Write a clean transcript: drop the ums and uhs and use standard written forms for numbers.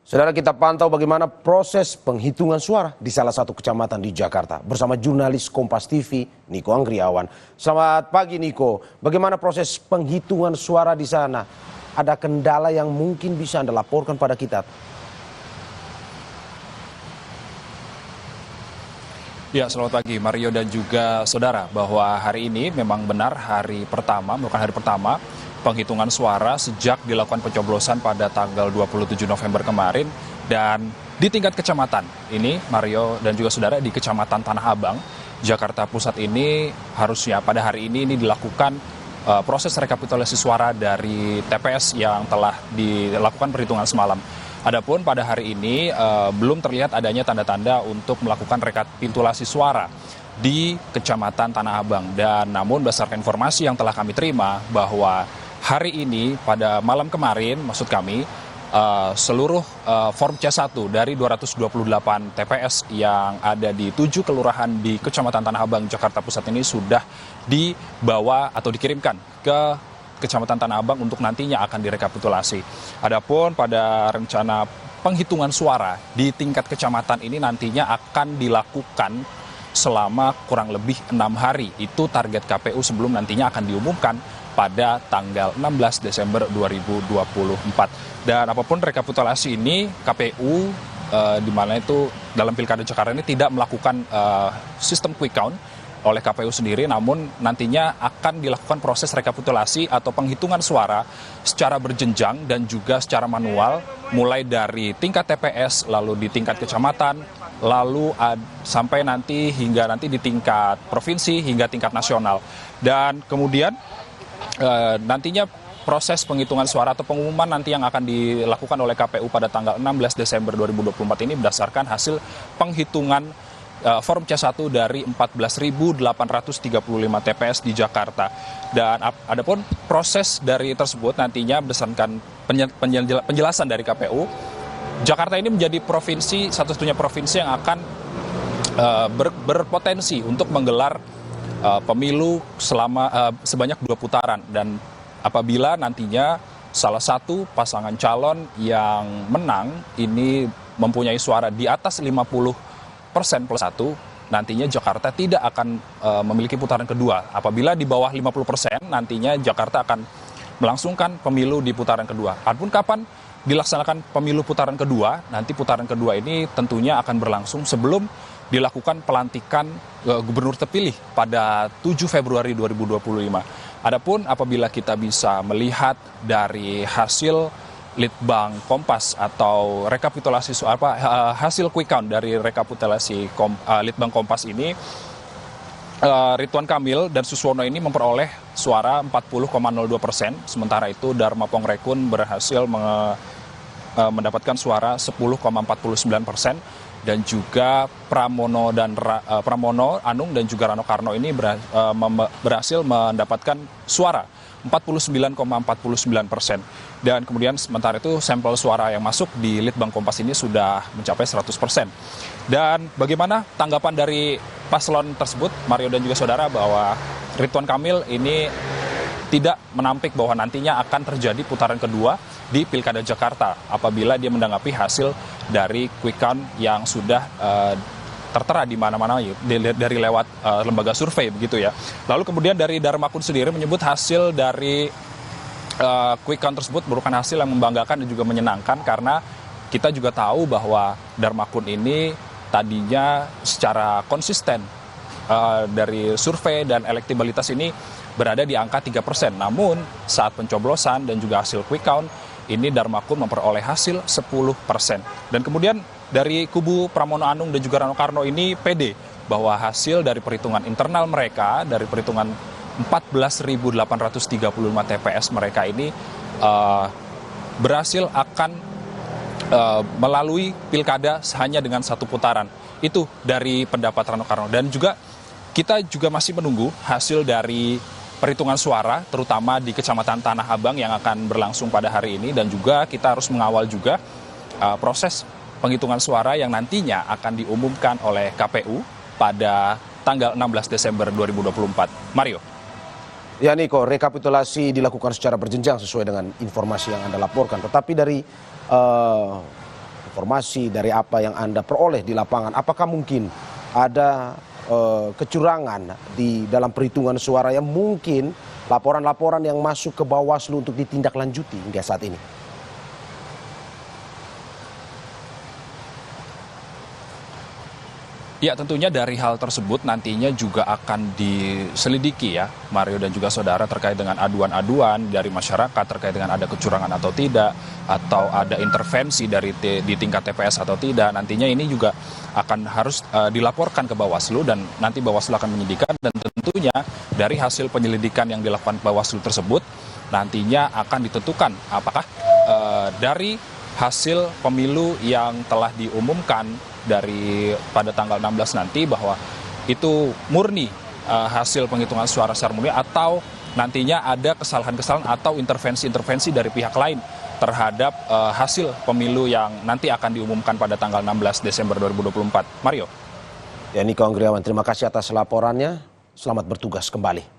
Saudara, kita pantau bagaimana proses penghitungan suara di salah satu kecamatan di Jakarta bersama jurnalis Kompas TV Niko Anggriawan. Selamat pagi Niko, bagaimana proses penghitungan suara di sana? Ada kendala yang mungkin bisa Anda laporkan pada kita? Ya, selamat pagi Mario dan juga saudara, bahwa hari ini memang benar merupakan hari pertama penghitungan suara sejak dilakukan pencoblosan pada tanggal 27 November kemarin. Dan di tingkat kecamatan ini, Mario dan juga saudara, di Kecamatan Tanah Abang, Jakarta Pusat ini harusnya pada hari ini dilakukan proses rekapitulasi suara dari TPS yang telah dilakukan perhitungan semalam. Adapun pada hari ini belum terlihat adanya tanda-tanda untuk melakukan rekapitulasi suara di Kecamatan Tanah Abang. Dan namun berdasarkan informasi yang telah kami terima bahwa hari ini pada malam kemarin, maksud kami, seluruh form C1 dari 228 TPS yang ada di 7 kelurahan di Kecamatan Tanah Abang, Jakarta Pusat ini sudah dibawa atau dikirimkan ke Kecamatan Tanah Abang untuk nantinya akan direkapitulasi. Adapun pada rencana penghitungan suara di tingkat kecamatan ini nantinya akan dilakukan selama kurang lebih 6 hari. Itu target KPU sebelum nantinya akan diumumkan pada tanggal 16 Desember 2024. Dan apapun rekapitulasi ini, KPU di mana itu dalam Pilkada Jakarta ini tidak melakukan sistem quick count oleh KPU sendiri, namun nantinya akan dilakukan proses rekapitulasi atau penghitungan suara secara berjenjang dan juga secara manual, mulai dari tingkat TPS, lalu di tingkat kecamatan, lalu sampai hingga nanti di tingkat provinsi hingga tingkat nasional. Dan kemudian nantinya proses penghitungan suara atau pengumuman nanti yang akan dilakukan oleh KPU pada tanggal 16 Desember 2024 ini berdasarkan hasil penghitungan form C1 dari 14.835 TPS di Jakarta. Dan adapun proses dari tersebut nantinya berdasarkan penjelasan dari KPU, Jakarta ini menjadi provinsi, satu-satunya provinsi yang akan berpotensi untuk menggelar pemilu sebanyak 2 putaran. Dan apabila nantinya salah satu pasangan calon yang menang ini mempunyai suara di atas 50% plus 1, nantinya Jakarta tidak akan memiliki putaran kedua. Apabila di bawah 50%, nantinya Jakarta akan melangsungkan pemilu di putaran kedua. Adapun kapan dilaksanakan pemilu putaran kedua, nanti putaran kedua ini tentunya akan berlangsung sebelum dilakukan pelantikan gubernur terpilih pada 7 Februari 2025. Adapun apabila kita bisa melihat dari hasil Litbang Kompas atau rekapitulasi hasil quick count dari rekapitulasi Litbang Kompas ini, Ridwan Kamil dan Suswono ini memperoleh suara 40,02%, sementara itu Dharma Pongrekun berhasil mendapatkan suara 10,49%, dan juga Pramono Anung dan juga Rano Karno ini berhasil mendapatkan suara 49,49%. Dan kemudian sementara itu sampel suara yang masuk di Litbang Kompas ini sudah mencapai 100%. Dan bagaimana tanggapan dari paslon tersebut, Mario dan juga saudara, bahwa Ridwan Kamil ini tidak menampik bahwa nantinya akan terjadi putaran kedua di Pilkada Jakarta apabila dia menanggapi hasil dari quick count yang sudah tertera di mana-mana dari lewat lembaga survei begitu ya. Lalu kemudian dari Dharmakun sendiri menyebut hasil dari quick count tersebut merupakan hasil yang membanggakan dan juga menyenangkan, karena kita juga tahu bahwa Dharmakun ini tadinya secara konsisten dari survei dan elektabilitas ini berada di angka 3%. Namun saat pencoblosan dan juga hasil quick count ini Dharmakun memperoleh hasil 10%. Dan kemudian dari kubu Pramono Anung dan juga Rano Karno ini pede bahwa hasil dari perhitungan internal mereka, dari perhitungan 14.835 TPS mereka ini berhasil akan melalui pilkada hanya dengan 1 putaran. Itu dari pendapat Rano Karno. Dan juga kita juga masih menunggu hasil dari perhitungan suara, terutama di Kecamatan Tanah Abang yang akan berlangsung pada hari ini. Dan juga kita harus mengawal juga proses penghitungan suara yang nantinya akan diumumkan oleh KPU pada tanggal 16 Desember 2024. Mario. Ya Niko, rekapitulasi dilakukan secara berjenjang sesuai dengan informasi yang Anda laporkan. Tetapi dari informasi dari apa yang Anda peroleh di lapangan, apakah mungkin ada kecurangan di dalam perhitungan suara yang mungkin laporan-laporan yang masuk ke Bawaslu untuk ditindaklanjuti hingga saat ini? Ya, tentunya dari hal tersebut nantinya juga akan diselidiki ya, Mario dan juga saudara, terkait dengan aduan-aduan dari masyarakat terkait dengan ada kecurangan atau tidak, atau ada intervensi di tingkat TPS atau tidak. Nantinya ini juga akan harus dilaporkan ke Bawaslu dan nanti Bawaslu akan menyidikan, dan tentunya dari hasil penyelidikan yang dilakukan Bawaslu tersebut nantinya akan ditentukan apakah dari hasil pemilu yang telah diumumkan dari pada tanggal 16 nanti bahwa itu murni hasil penghitungan suara secara murni, atau nantinya ada kesalahan-kesalahan atau intervensi-intervensi dari pihak lain terhadap hasil pemilu yang nanti akan diumumkan pada tanggal 16 Desember 2024. Mario. Ya, Niko Anggriawan, terima kasih atas laporannya. Selamat bertugas kembali.